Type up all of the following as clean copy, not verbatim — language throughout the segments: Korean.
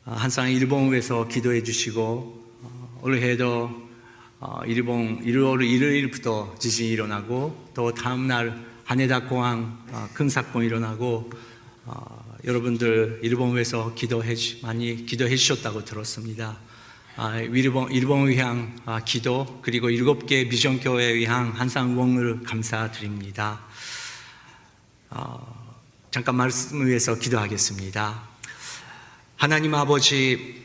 항상 일본을 위해서 기도해 주시고 올해도 일본 일요일부터 지진이 일어나고 또 다음날 하네다 공항 큰 사건이 일어나고 여러분들 일본을 위해서 많이 기도해 주셨다고 들었습니다. 일본을 위한 기도 그리고 7개 미션교회에 위한 항상 응원을 감사드립니다. 잠깐 말씀을 위해서 기도하겠습니다. 하나님 아버지,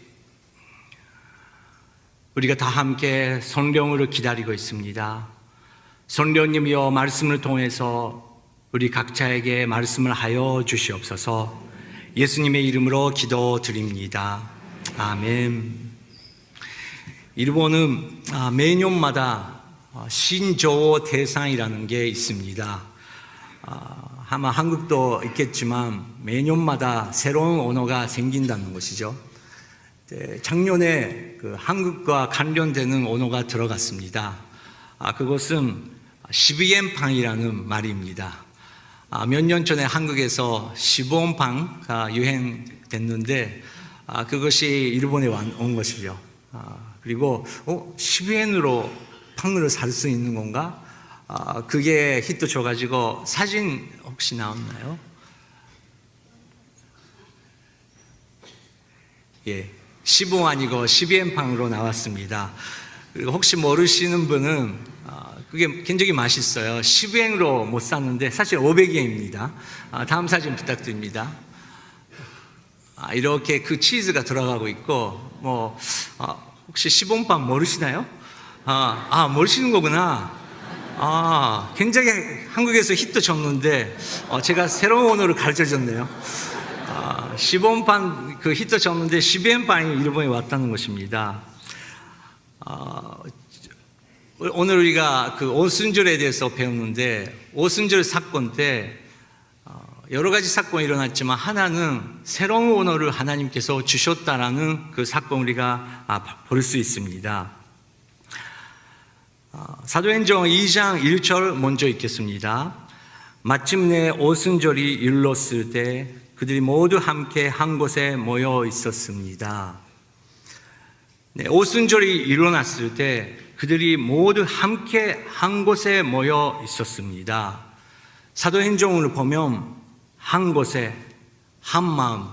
우리가 다 함께 성령으로 기다리고 있습니다. 성령님이여 말씀을 통해서 우리 각자에게 말씀을 하여 주시옵소서. 예수님의 이름으로 기도드립니다. 아멘. 일본은 매년마다 신조어 대상이라는 게 있습니다. 아마 한국도 있겠지만 매년마다 새로운 언어가 생긴다는 것이죠. 작년에 한국과 관련되는 언어가 들어갔습니다. 그것은 시비엔팡이라는 말입니다. 몇 년 전에 한국에서 시본팡가 유행됐는데 그것이 일본에 온 것이죠. 그리고 시비엔으로 팡을 살 수 있는 건가? 그게 히트 줘가지고 사진 혹시 나왔나요? 예, 시봉 아니고 시비엔팡으로 나왔습니다. 그리고 혹시 모르시는 분은 그게 굉장히 맛있어요. 시비엔으로 못 샀는데 사실 500엔입니다. 다음 사진 부탁드립니다. 이렇게 그 치즈가 들어가고 있고 혹시 시봉빵 모르시나요? 모르시는 거구나. 굉장히 한국에서 히트 쳤는데 제가 새로운 언어를 가르쳐줬네요. 시본판 그 히트 쳤는데 시비엔빵이 일본에 왔다는 것입니다. 오늘 우리가 그 오순절에 대해서 배웠는데 오순절 사건 때 여러 가지 사건이 일어났지만 하나는 새로운 언어를 하나님께서 주셨다라는 그 사건 우리가 볼 수 있습니다. 사도행전 2장 1절 먼저 읽겠습니다. 마침내 오순절이 이르렀을 때 그들이 모두 함께 한 곳에 모여 있었습니다. 오순절이 일어났을 때 그들이 모두 함께 한 곳에 모여 있었습니다. 사도행전을 보면 한 곳에 한 마음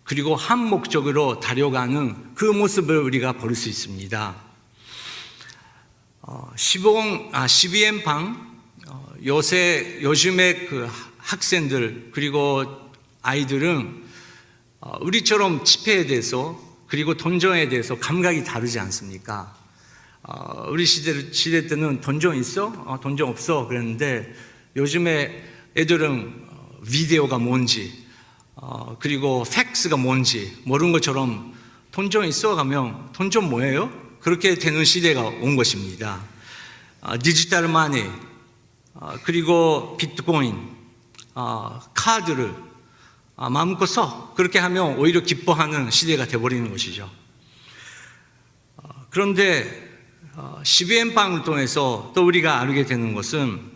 그리고 한 목적으로 달려가는 그 모습을 우리가 볼 수 있습니다. 시비엔팡 요즘에 그 학생들 그리고 아이들은 우리처럼 지폐에 대해서 그리고 돈정에 대해서 감각이 다르지 않습니까? 우리 시대 때는 돈정 있어? 돈정 없어? 그랬는데 요즘에 애들은 비디오가 뭔지 그리고 팩스가 뭔지 모르는 것처럼 돈정 있어? 가면 돈정 뭐예요? 그렇게 되는 시대가 온 것입니다. 디지털 마니 그리고 비트코인 카드를 마음껏 써 그렇게 하면 오히려 기뻐하는 시대가 되어버리는 것이죠. 그런데 시비엔팡을 통해서 또 우리가 알게 되는 것은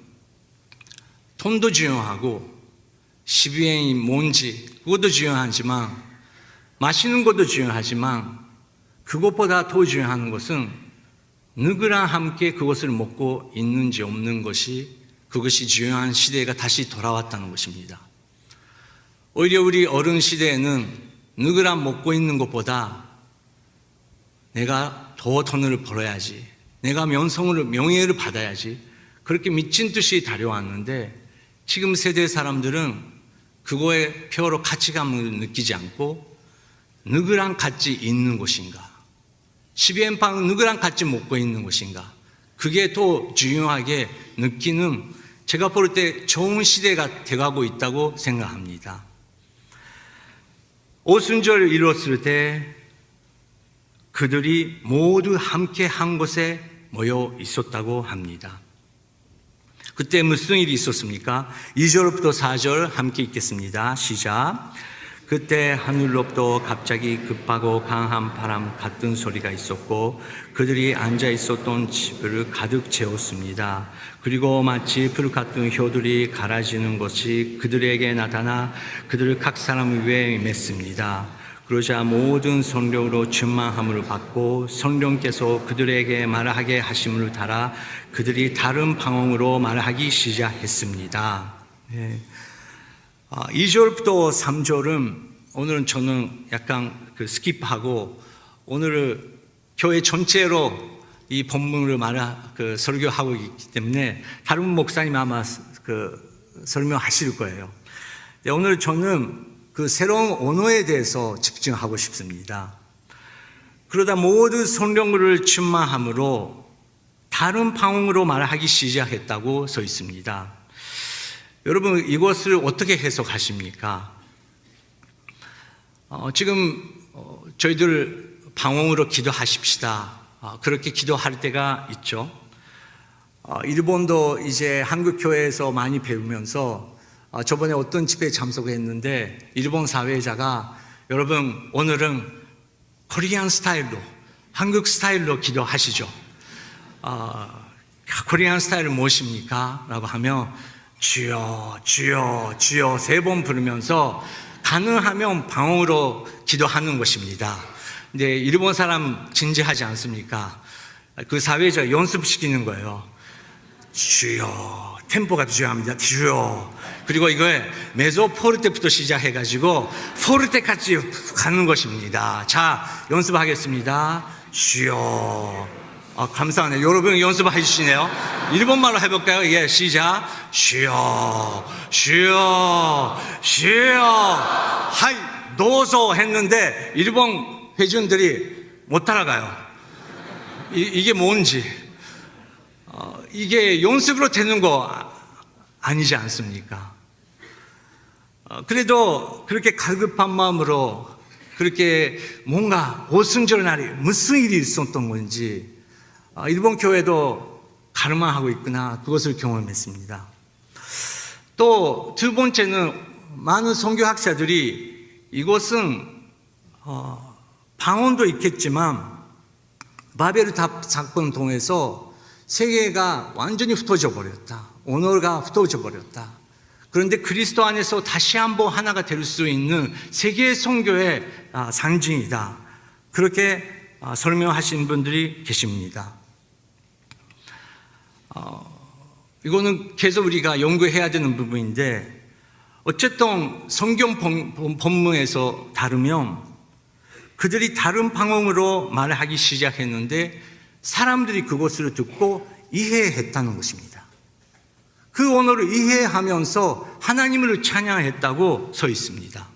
돈도 중요하고 시비엔이 뭔지 그것도 중요하지만 마시는 것도 중요하지만 그것보다 더 중요한 것은 누구랑 함께 그것을 먹고 있는지 없는 것이 그것이 중요한 시대가 다시 돌아왔다는 것입니다. 오히려 우리 어른 시대에는 누구랑 먹고 있는 것보다 내가 더 돈을 벌어야지 내가 명예를 받아야지 그렇게 미친 듯이 달려왔는데 지금 세대 사람들은 그거에 표로 가치감을 느끼지 않고 누구랑 같이 있는 것인가 시비엔팡은 누구랑 같이 먹고 있는 것인가 그게 더 중요하게 느끼는 제가 볼 때 좋은 시대가 돼가고 있다고 생각합니다. 오순절을 이뤘을 때 그들이 모두 함께 한 곳에 모여 있었다고 합니다. 그때 무슨 일이 있었습니까? 2절부터 4절 함께 읽겠습니다. 시작. 그때 하늘로부터 갑자기 급하고 강한 바람 같은 소리가 있었고 그들이 앉아 있었던 집을 가득 채웠습니다. 그리고 마치 불 같은 효들이 갈아지는 것이 그들에게 나타나 그들을 각 사람 위에 맸습니다. 그러자 모든 성령으로 충만함을 받고 성령께서 그들에게 말하게 하심을 따라 그들이 다른 방언으로 말하기 시작했습니다. 2절부터 3절은 오늘은 저는 약간 스킵하고 오늘은 교회 전체로 이 본문을 설교하고 있기 때문에 다른 목사님 아마 설명하실 거예요. 오늘 저는 그 새로운 언어에 대해서 집중하고 싶습니다. 그러다 모든 성령을 충만함으로 다른 방언으로 말하기 시작했다고 써 있습니다. 여러분 이것을 어떻게 해석하십니까? 지금 저희들 방언으로 기도하십시다. 그렇게 기도할 때가 있죠. 일본도 이제 한국 교회에서 많이 배우면서 저번에 어떤 집회에 참석했는데 일본 사회자가 여러분 오늘은 코리안 스타일로 한국 스타일로 기도하시죠. 코리안 스타일은 무엇입니까? 라고 하면 주여 주여 주여 3번 부르면서 가능하면 방언으로 기도하는 것입니다. 근데 일본 사람 진지하지 않습니까? 그 사회자 연습시키는 거예요. 주여 템포가 중요합니다. 주여. 그리고 이거에 메조 포르테부터 시작해가지고 포르테까지 가는 것입니다. 자, 연습하겠습니다. 주여. 감사하네요. 여러분 연습해 주시네요. 일본말로 해볼까요? 예, 시작. 주여, 주여, 주여. 하이, 도서 했는데 일본 회중들이 못 따라가요. 이게 뭔지. 이게 연습으로 되는 거 아니지 않습니까? 그래도 그렇게 갈급한 마음으로 그렇게 뭔가 오순절 날이 무슨 일이 있었던 건지 일본 교회도 가르마하고 있구나 그것을 경험했습니다. 또 두 번째는 많은 선교학자들이 이것은 방언도 있겠지만 바벨 탑 사건을 통해서 세계가 완전히 흩어져 버렸다. 언어가 흩어져 버렸다. 그런데 그리스도 안에서 다시 한번 하나가 될 수 있는 세계 선교의 상징이다. 그렇게 설명하신 분들이 계십니다. 이거는 계속 우리가 연구해야 되는 부분인데 어쨌든 성경 본문에서 다루면 그들이 다른 방언으로 말하기 시작했는데 사람들이 그것을 듣고 이해했다는 것입니다. 그 언어를 이해하면서 하나님을 찬양했다고 써 있습니다.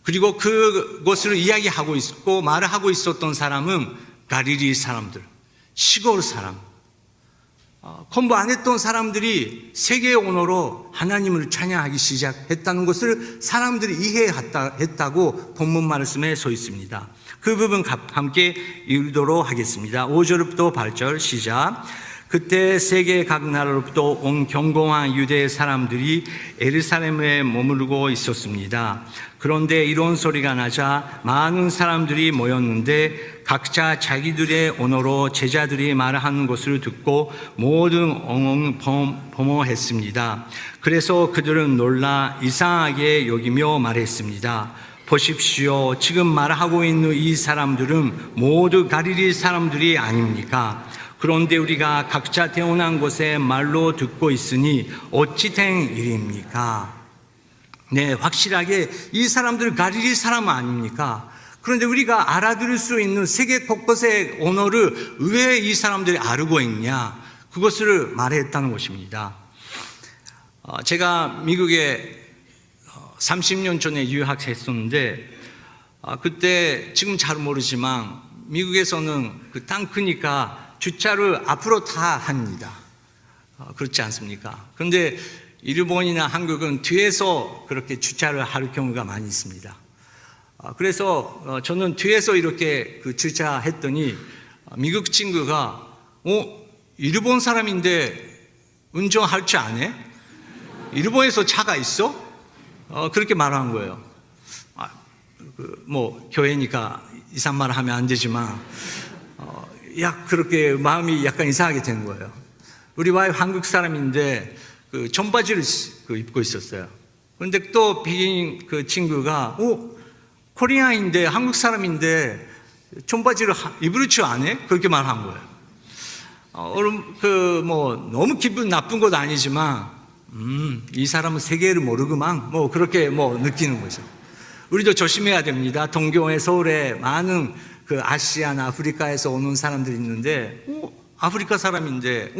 그리고 그것을 이야기하고 있고 말을 하고 있었던 사람은 갈릴리 사람들, 시골 사람, 공부 안 했던 사람들이 세계의 언어로 하나님을 찬양하기 시작했다는 것을 사람들이 이해했다고 본문 말씀에 써 있습니다. 그 부분 함께 읽도록 하겠습니다. 5절부터 8절 시작. 그때 세계 각 나라로부터 온 경공한 유대 사람들이 예루살렘에 머무르고 있었습니다. 그런데 이런 소리가 나자 많은 사람들이 모였는데 각자 자기들의 언어로 제자들이 말하는 것을 듣고 모든 엉엉 범어했습니다. 그래서 그들은 놀라 이상하게 여기며 말했습니다. 보십시오. 지금 말하고 있는 이 사람들은 모두 갈릴리 사람들이 아닙니까? 그런데 우리가 각자 태어난 곳에 말로 듣고 있으니 어찌 된 일입니까? 네, 확실하게 이 사람들 갈릴리 사람 아닙니까? 그런데 우리가 알아들을 수 있는 세계 곳곳의 언어를 왜 이 사람들이 알고 있냐? 그것을 말했다는 것입니다. 제가 미국에 30년 전에 유학했었는데 그때 지금 잘 모르지만 미국에서는 그 땅 크니까 주차를 앞으로 다 합니다. 그렇지 않습니까? 그런데 일본이나 한국은 뒤에서 그렇게 주차를 할 경우가 많이 있습니다. 그래서 저는 뒤에서 이렇게 주차했더니 미국 친구가 일본 사람인데 운전할 줄 아네? 일본에서 차가 있어? 그렇게 말한 거예요. 뭐 교회니까 이상한 말 하면 안 되지만 그렇게 마음이 약간 이상하게 된 거예요. 우리 와이프 한국 사람인데 청바지를 입고 있었어요. 그런데 또 비긴 그 친구가 코리아인데, 한국 사람인데 청바지를 입으르지 않아? 그렇게 말한 거예요. 너무 기분 나쁜 것도 아니지만, 이 사람은 세계를 모르구만. 그렇게 느끼는 거죠. 우리도 조심해야 됩니다. 동경에, 서울에 많은 아시아나 아프리카에서 오는 사람들이 있는데, 아프리카 사람인데,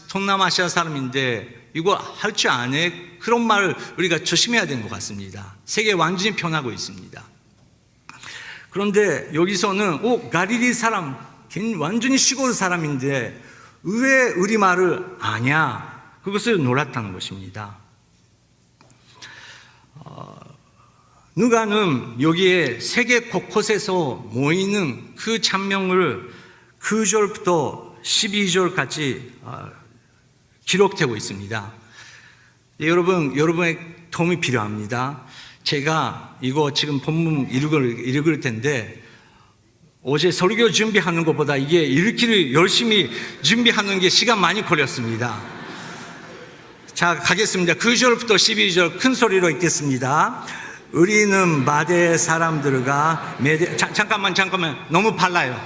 동남아시아 사람인데, 이거 할 줄 아네? 그런 말을 우리가 조심해야 되는 것 같습니다. 세계 완전히 변하고 있습니다. 그런데 여기서는, 갈릴리 사람, 완전히 시골 사람인데, 왜 우리 말을 아냐? 그것을 놀랐다는 것입니다. 누가는 여기에 세계 곳곳에서 모이는 그 장면을 9절부터 12절까지 기록되고 있습니다. 여러분의 도움이 필요합니다. 제가 이거 지금 본문 읽을 텐데, 어제 설교 준비하는 것보다 이게 읽기를 열심히 준비하는 게 시간 많이 걸렸습니다. 자, 가겠습니다. 9절부터 12절 큰 소리로 읽겠습니다. 우리는 마대 사람들과 잠깐만 너무 빨라요.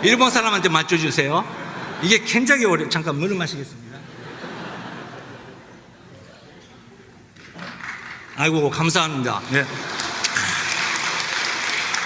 일본 사람한테 맞춰주세요. 이게 굉장히 어려워요. 잠깐 물을 마시겠습니다. 아이고, 감사합니다. 네.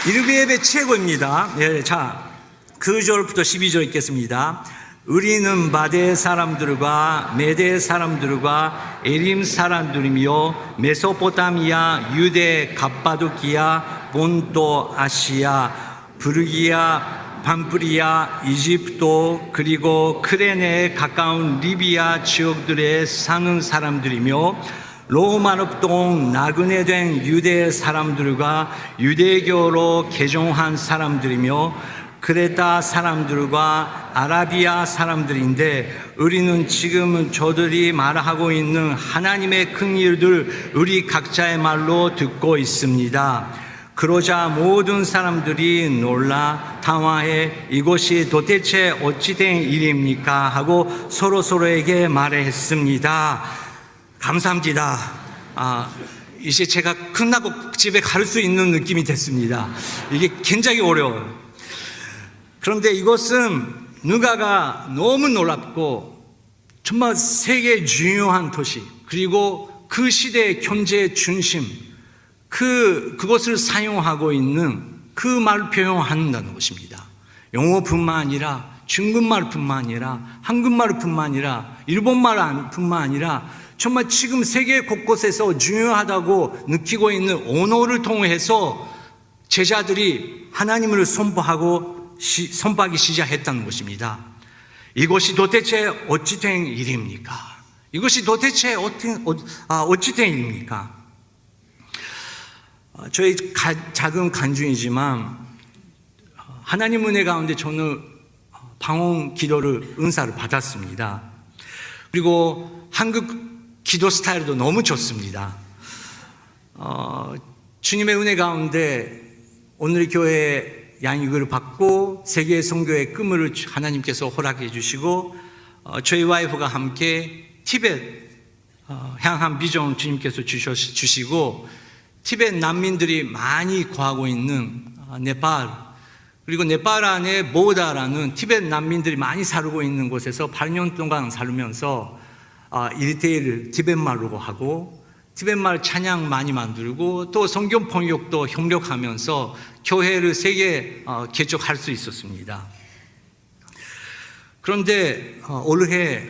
일베베 최고입니다. 네, 자, 9절부터 12절 읽겠습니다. 우리는 마대 사람들과 메대 사람들과 에림 사람들이며 메소포타미아, 유대, 갑바도키아, 본토 아시아, 부르기아, 밤프리아, 이집트, 그리고 크레네에 가까운 리비아 지역들에 사는 사람들이며 로마로 동 나그네 된 유대 사람들과 유대교로 개종한 사람들이며 크레타 사람들과 아라비아 사람들인데, 우리는 지금 저들이 말하고 있는 하나님의 큰 일들 우리 각자의 말로 듣고 있습니다. 그러자 모든 사람들이 놀라 당황해 이것이 도대체 어찌된 일입니까? 하고 서로에게 말했습니다. 감사합니다. 이제 제가 끝나고 집에 갈 수 있는 느낌이 됐습니다. 이게 굉장히 어려워요. 그런데 이것은 누가가 너무 놀랍고, 정말 세계 중요한 도시, 그리고 그 시대의 경제의 중심, 그것을 사용하고 있는 그 말을 표현한다는 것입니다. 영어뿐만 아니라 중국말뿐만 아니라 한국말뿐만 아니라 일본말뿐만 아니라 정말 지금 세계 곳곳에서 중요하다고 느끼고 있는 언어를 통해서 제자들이 하나님을 선포하기 시작했다는 것입니다. 이것이 도대체 어찌된 일입니까? 이것이 도대체 어찌된 일입니까? 저희 작은 간증이지만 하나님 은혜 가운데 저는 방언 기도를 은사를 받았습니다. 그리고 한국 기도 스타일도 너무 좋습니다. 주님의 은혜 가운데 오늘 교회 양육을 받고 세계 선교의 꿈을 하나님께서 허락해 주시고, 저희 와이프가 함께 티벳 향한 비전 주님께서 주시고, 티벳 난민들이 많이 거하고 있는 네팔, 그리고 네팔 안에 보다라는 티벳 난민들이 많이 살고 있는 곳에서 8년 동안 살면서 1대1 티벳말로 하고, 티벳말 찬양 많이 만들고, 또 성경 번역도 협력하면서 교회를 세계 개척할 수 있었습니다. 그런데 올해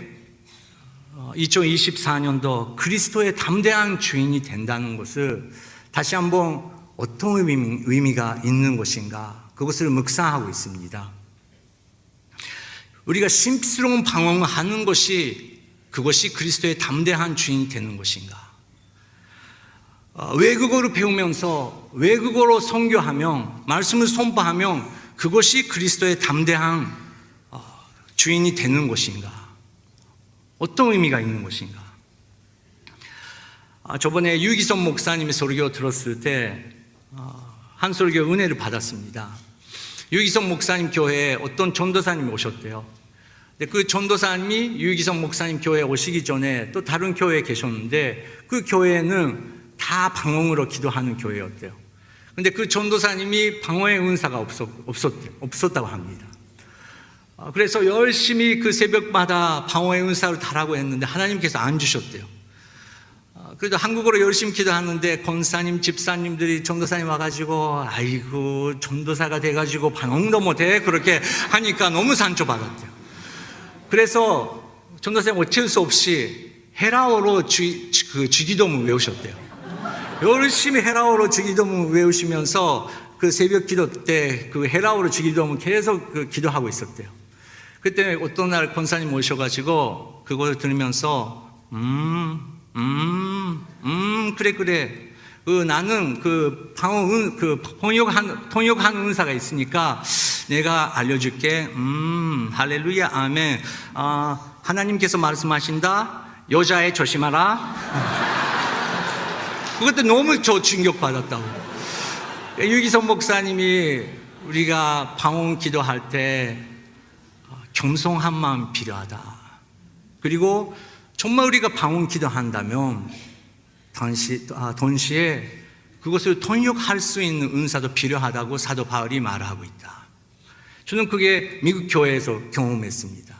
2024년도 그리스도의 담대한 주인이 된다는 것을 다시 한번 어떤 의미가 있는 것인가, 그것을 묵상하고 있습니다. 우리가 심스러운 방언을 하는 것이, 그것이 그리스도의 담대한 주인이 되는 것인가? 외국어를 배우면서 외국어로 선교하면, 말씀을 선포하면 그것이 그리스도의 담대한 주인이 되는 것인가? 어떤 의미가 있는 것인가? 저번에 유기성 목사님의 설교 들었을 때 한 설교 은혜를 받았습니다. 유기성 목사님 교회에 어떤 전도사님이 오셨대요. 그 전도사님이 유기성 목사님 교회에 오시기 전에 또 다른 교회에 계셨는데, 그 교회는 다 방언으로 기도하는 교회였대요. 근데 그 전도사님이 방언의 은사가 없었다고 합니다. 그래서 열심히 그 새벽마다 방언의 은사를 달라고 했는데 하나님께서 안 주셨대요. 그래도 한국어로 열심히 기도하는데 권사님, 집사님들이 전도사님 와가지고 아이고 전도사가 돼가지고 방언도 못해 그렇게 하니까 너무 상처받았대요. 그래서 전도사님 어쩔 수 없이 헤라어로 주기도문 외우셨대요. 열심히 헤라어로 주기도문 외우시면서 그 새벽 기도 때 그 헤라어로 주기도문 계속 기도하고 있었대요. 그때 어떤 날 권사님 오셔가지고 그걸 들으면서 그래. 나는 통역하는 은사가 있으니까 내가 알려줄게. 할렐루야, 아멘. 하나님께서 말씀하신다. 여자애 조심하라. 그것도 너무 충격받았다고. 유기성 목사님이 우리가 방언 기도할 때 겸손한 마음이 필요하다. 그리고 정말 우리가 방언 기도한다면 동시에 그것을 통역할 수 있는 은사도 필요하다고 사도 바울이 말하고 있다. 저는 그게 미국 교회에서 경험했습니다.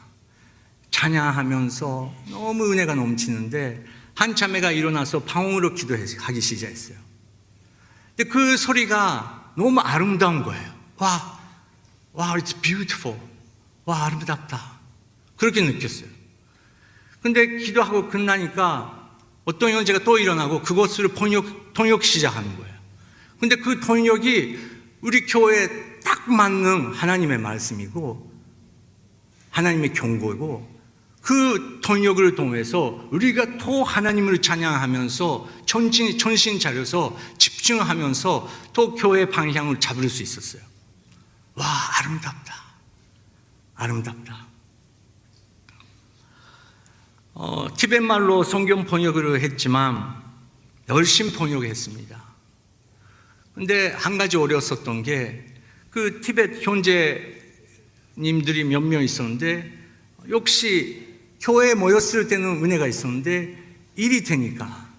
찬양하면서 너무 은혜가 넘치는데 한 자매가 일어나서 방언으로 기도하기 시작했어요. 근데 그 소리가 너무 아름다운 거예요. 와, it's beautiful. 와, 아름답다. 그렇게 느꼈어요. 근데 기도하고 끝나니까 어떤 형제가 또 일어나고 그것을 통역 시작하는 거예요. 근데 그 통역이 우리 교회에 딱 맞는 하나님의 말씀이고 하나님의 경고이고 그 통역을 통해서 우리가 또 하나님을 찬양하면서 전신 차려서 집중하면서 또 교회 방향을 잡을 수 있었어요. 와, 아름답다. 티벳 말로 성경 번역을 했지만 열심히 번역했습니다. 근데 한 가지 어려웠었던 게 그 티벳 형제님들이 몇 명 있었는데 역시 교회에 모였을 때는 은혜가 있었는데 일이 되니까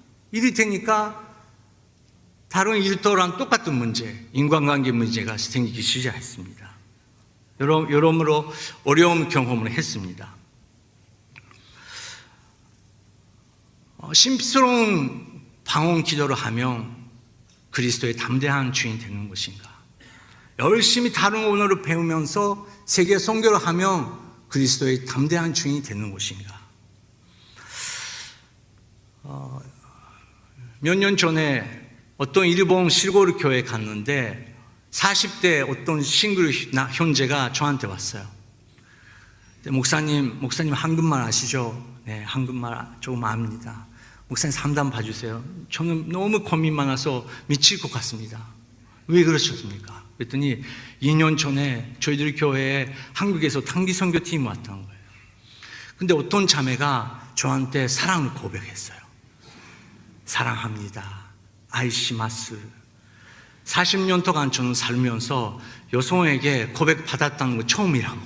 다른 일터랑 똑같은 문제, 인간관계 문제가 생기기 시작했습니다. 여러모로 어려운 경험을 했습니다. 심스러운 방언 기도를 하면 그리스도의 담대한 주인이 되는 것인가? 열심히 다른 언어를 배우면서 세계 선교를 하면 그리스도의 담대한 주인이 되는 것인가? 몇 년 전에 어떤 일본 실고르 교회에 갔는데 40대 어떤 싱글 형제가 저한테 왔어요. 목사님 한국말 아시죠? 네, 한국말 조금 압니다. 목사님 상담 봐주세요. 저는 너무 고민 많아서 미칠 것 같습니다. 왜 그러셨습니까? 그랬더니 2년 전에 저희들 교회에 한국에서 단기 선교팀이 왔다는 거예요. 근데 어떤 자매가 저한테 사랑을 고백했어요. 사랑합니다. 아이시마스. 40년 동안 저는 살면서 여성에게 고백받았다는 거 처음이라고.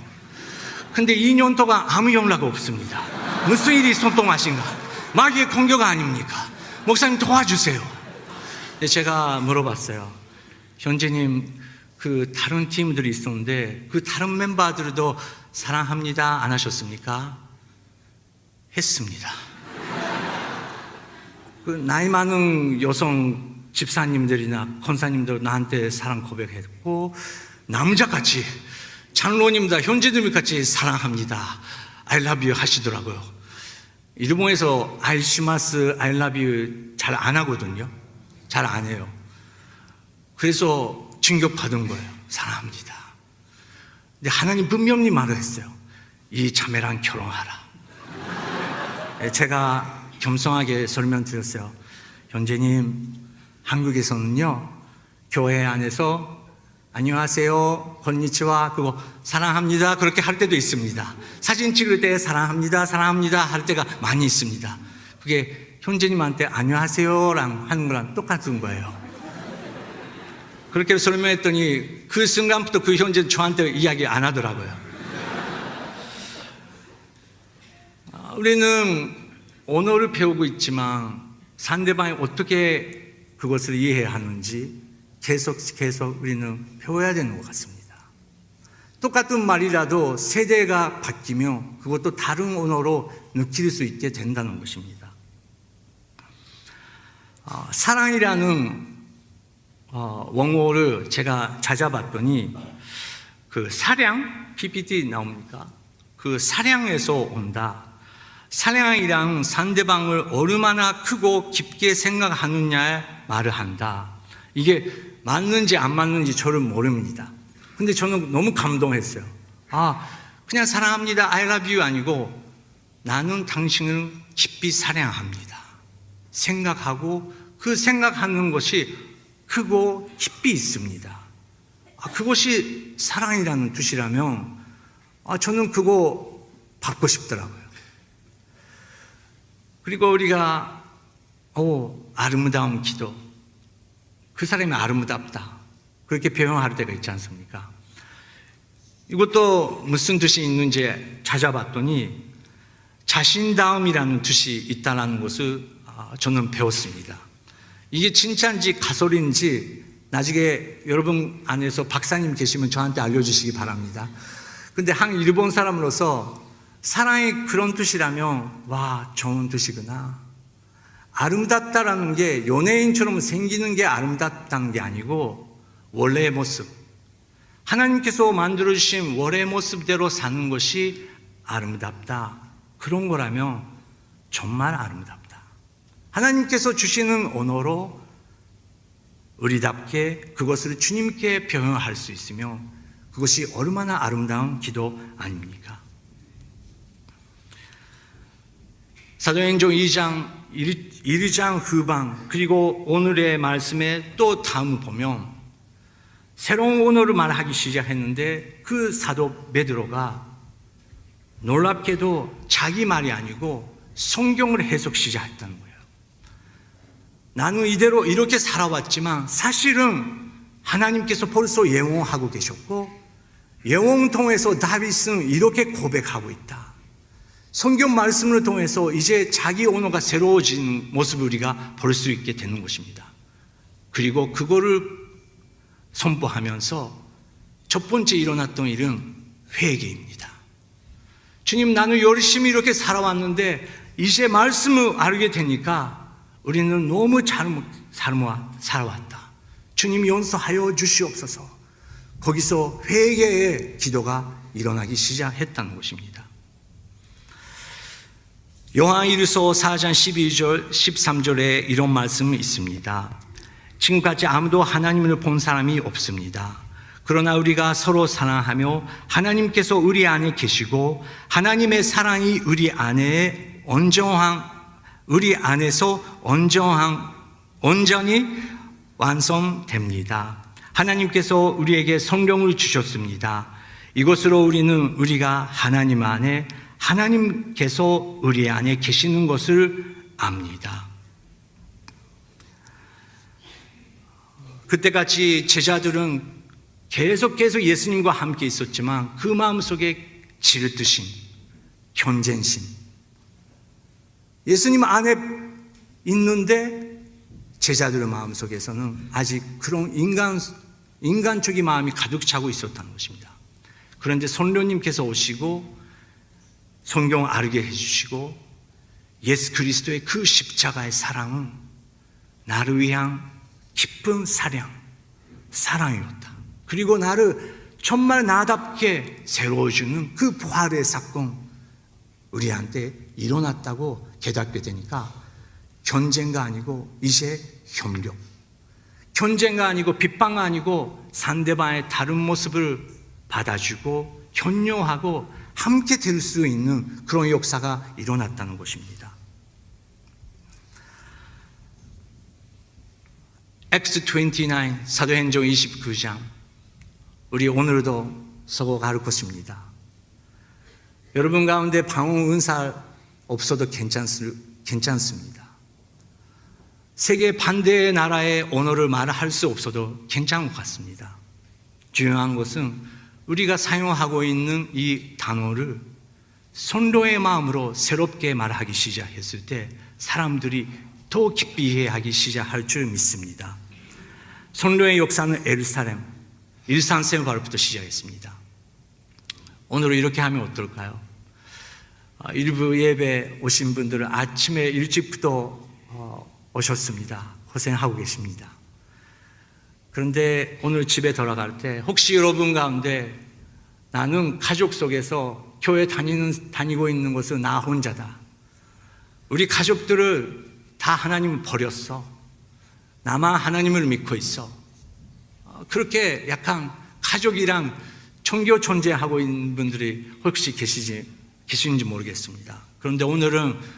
근데 2년 동안 아무 연락 없습니다. 무슨 일이 손동하신가? 마귀의 공격 아닙니까? 목사님 도와주세요. 제가 물어봤어요. 현재님, 그 다른 팀들이 있었는데 그 다른 멤버들도 사랑합니다 안 하셨습니까? 했습니다. 그 나이 많은 여성 집사님들이나 권사님들 나한테 사랑 고백했고 남자같이 장로님들 현재들 같이 사랑합니다 I love you 하시더라고요. 일본에서 아이시마스 I love you 잘 안 하거든요. 잘 안 해요. 그래서 충격받은 거예요. 사랑합니다. 근데 하나님 분명히 말을 했어요. 이 자매랑 결혼하라. 제가 겸손하게 설명드렸어요. 현재님, 한국에서는요 교회 안에서 안녕하세요, 건니치와 그거 사랑합니다 그렇게 할 때도 있습니다. 사진 찍을 때 사랑합니다 할 때가 많이 있습니다. 그게 현재님한테 안녕하세요랑 하는 거랑 똑같은 거예요. 그렇게 설명했더니 그 순간부터 그 형제는 저한테 이야기 안 하더라고요. 우리는 언어를 배우고 있지만 상대방이 어떻게 그것을 이해하는지 계속 우리는 배워야 되는 것 같습니다. 똑같은 말이라도 세대가 바뀌며 그것도 다른 언어로 느낄 수 있게 된다는 것입니다. 사랑이라는 원어를 제가 찾아봤더니 그 사랑, PPT 나옵니까? 그 사랑에서 온다. 사랑이란 상대방을 얼마나 크고 깊게 생각하느냐에 말을 한다. 이게 맞는지 안 맞는지 저는 모릅니다. 근데 저는 너무 감동했어요. 그냥 사랑합니다, I love you 아니고 나는 당신을 깊이 사랑합니다. 생각하고 그 생각하는 것이 크고 깊이 있습니다. 그것이 사랑이라는 뜻이라면 저는 그거 받고 싶더라고요. 그리고 우리가 아름다운 기도, 그 사람이 아름답다 그렇게 표현할 때가 있지 않습니까? 이것도 무슨 뜻이 있는지 찾아봤더니 자신다움이라는 뜻이 있다는 것을 저는 배웠습니다. 이게 진짜인지 가설인지 나중에 여러분 안에서 박사님 계시면 저한테 알려주시기 바랍니다. 근데 한 일본 사람으로서 사랑이 그런 뜻이라면 좋은 뜻이구나. 아름답다라는 게 연예인처럼 생기는 게 아름답다는 게 아니고 원래의 모습, 하나님께서 만들어주신 원래의 모습대로 사는 것이 아름답다. 그런 거라면 정말 아름답다. 하나님께서 주시는 언어로 우리답게 그것을 주님께 표현할 수 있으며 그것이 얼마나 아름다운 기도 아닙니까? 사도행전 2장 1장 후반 그리고 오늘의 말씀에 또 다음 보면 새로운 언어를 말하기 시작했는데 그 사도 베드로가 놀랍게도 자기 말이 아니고 성경을 해석 시작했다는 거예요. 나는 이대로 이렇게 살아왔지만 사실은 하나님께서 벌써 예언하고 계셨고 예언 통해서 다윗은 이렇게 고백하고 있다. 성경 말씀을 통해서 이제 자기 언어가 새로워진 모습을 우리가 볼 수 있게 되는 것입니다. 그리고 그거를 선포하면서 첫 번째 일어났던 일은 회개입니다. 주님, 나는 열심히 이렇게 살아왔는데 이제 말씀을 알게 되니까 우리는 너무 잘못 살아왔다. 주님 용서하여 주시옵소서. 거기서 회개의 기도가 일어나기 시작했다는 것입니다. 요한일서 4장 12절 13절에 이런 말씀이 있습니다. 지금까지 아무도 하나님을 본 사람이 없습니다. 그러나 우리가 서로 사랑하며 하나님께서 우리 안에 계시고 하나님의 사랑이 우리 안에서 온전히 완성됩니다. 하나님께서 우리에게 성령을 주셨습니다. 이것으로 우리는 우리가 하나님 안에 하나님께서 우리 안에 계시는 것을 압니다. 그때까지 제자들은 계속 예수님과 함께 있었지만 그 마음속에 질투심, 경쟁심, 예수님 안에 있는데 제자들의 마음속에서는 아직 그런 인간적인 마음이 가득 차고 있었다는 것입니다. 그런데 성령님께서 오시고 성경을 알게 해주시고 예수 그리스도의 그 십자가의 사랑은 나를 위한 깊은 사랑이었다. 그리고 나를 정말 나답게 새로워주는 그 부활의 사건 우리한테 일어났다고 깨닫게 되니까 경쟁가 아니고 이제 협력, 경쟁가 아니고 비방가 아니고 상대방의 다른 모습을 받아주고 격려하고 함께 될 수 있는 그런 역사가 일어났다는 것입니다. Acts 29 사도행전 29장 우리 오늘도 써갈 것입니다. 여러분 가운데 방언 은사 없어도 괜찮습니다. 세계 반대의 나라의 언어를 말할 수 없어도 괜찮은 것 같습니다. 중요한 것은 우리가 사용하고 있는 이 단어를 성도의 마음으로 새롭게 말하기 시작했을 때 사람들이 더 깊이 이해하기 시작할 줄 믿습니다. 성령의 역사는 예루살렘, 일산세바로부터 시작했습니다. 오늘은 이렇게 하면 어떨까요? 일부 예배 오신 분들은 아침에 일찍부터 오셨습니다. 고생하고 계십니다. 그런데 오늘 집에 돌아갈 때 혹시 여러분 가운데 나는 가족 속에서 교회 다니고 있는 것은 나 혼자다. 우리 가족들을 다 하나님을 버렸어. 나만 하나님을 믿고 있어. 그렇게 약간 가족이랑 종교 존재하고 있는 분들이 혹시 계시는지 모르겠습니다. 그런데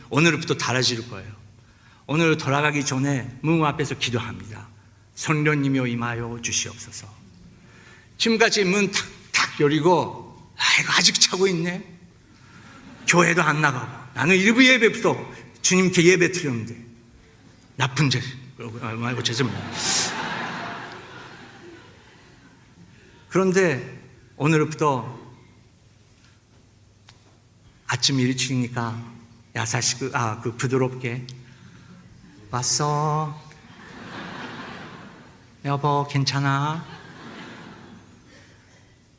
오늘부터 달라질 거예요. 오늘 돌아가기 전에 문 앞에서 기도합니다. 성령님이여 임하여 주시옵소서. 지금까지 문 탁탁 열리고 아직 차고 있네. 교회도 안 나가고 나는 일부 예배부터 주님께 예배 드렸는데 나쁜 죄 말고 죄송합니다. 그런데 오늘부터 아침 일찍이니까 부드럽게 왔어. 여보 괜찮아?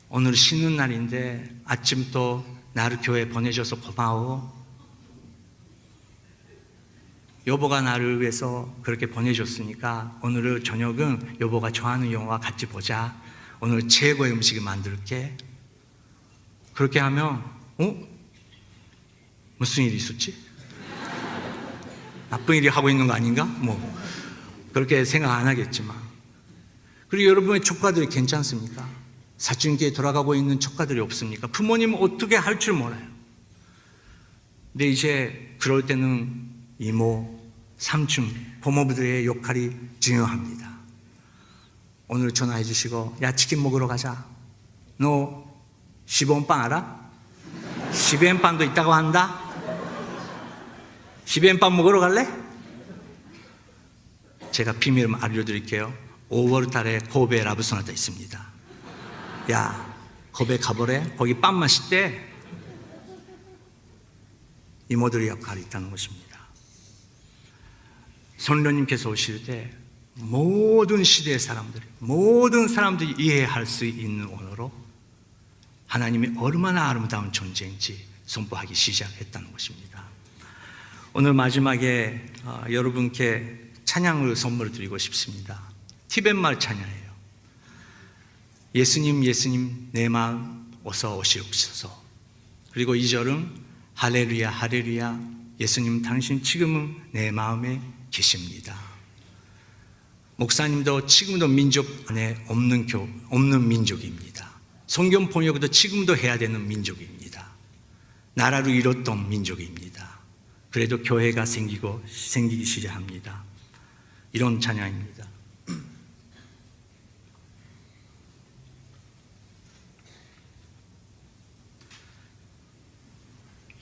오늘 쉬는 날인데 아침부터 나를 교회에 보내줘서 고마워. 여보가 나를 위해서 그렇게 보내줬으니까 오늘 저녁은 여보가 좋아하는 영화 같이 보자. 오늘 최고의 음식을 만들게. 그렇게 하면 무슨 일이 있었지? 나쁜 일이 하고 있는 거 아닌가? 그렇게 생각 안 하겠지만. 그리고 여러분의 조카들이 괜찮습니까? 사춘기에 돌아가고 있는 조카들이 없습니까? 부모님은 어떻게 할 줄 몰라요. 근데 이제 그럴 때는 이모, 삼촌, 고모부들의 역할이 중요합니다. 오늘 전화해 주시고 야 치킨 먹으러 가자. 너 10원빵 알아? 10원빵도 있다고 한다? 10원빵 먹으러 갈래? 제가 비밀을 알려드릴게요. 5월 달에 고베 라브소나타 있습니다. 야 고베 가보래. 거기 빵 맛있대. 이모들의 역할이 있다는 것입니다. 성령님께서 오실 때 모든 시대의 모든 사람들이 이해할 수 있는 언어로 하나님이 얼마나 아름다운 존재인지 선포하기 시작했다는 것입니다. 오늘 마지막에 여러분께 찬양을 선물 드리고 싶습니다. 티벳말 찬양이에요. 예수님 예수님 내 마음 어서 오시옵소서. 그리고 2절은 할렐루야 할렐루야 예수님 당신 지금은 내 마음에 계십니다. 목사님도 지금도 민족 안에 없는 민족입니다. 성경 번역도 지금도 해야 되는 민족입니다. 나라를 잃었던 민족입니다. 그래도 교회가 생기기 시작합니다. 이런 찬양입니다.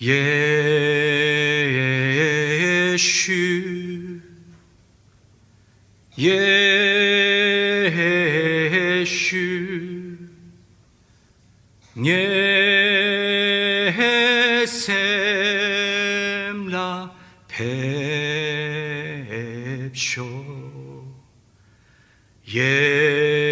예수 예셈라 뵙쇼 예수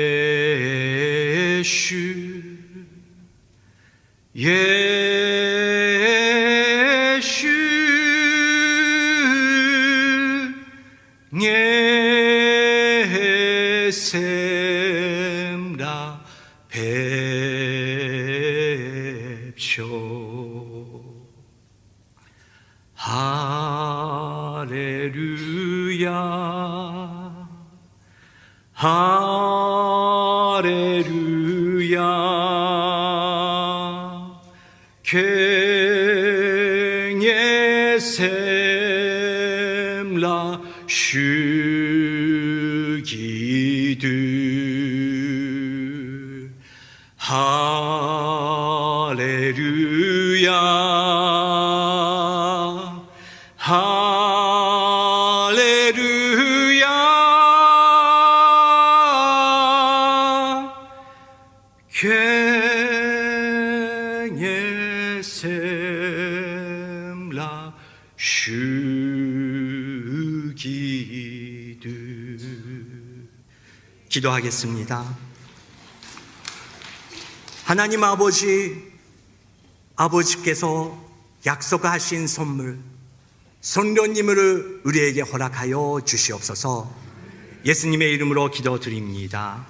예셈라 뵙쇼 할렐루야 할렐루야 갱예셈라 슈기드 할렐루야 할렐루야 갱예셈라 슈기드 기도하겠습니다. 하나님 아버지께서 약속하신 선물 성령님을 우리에게 허락하여 주시옵소서. 예수님의 이름으로 기도드립니다.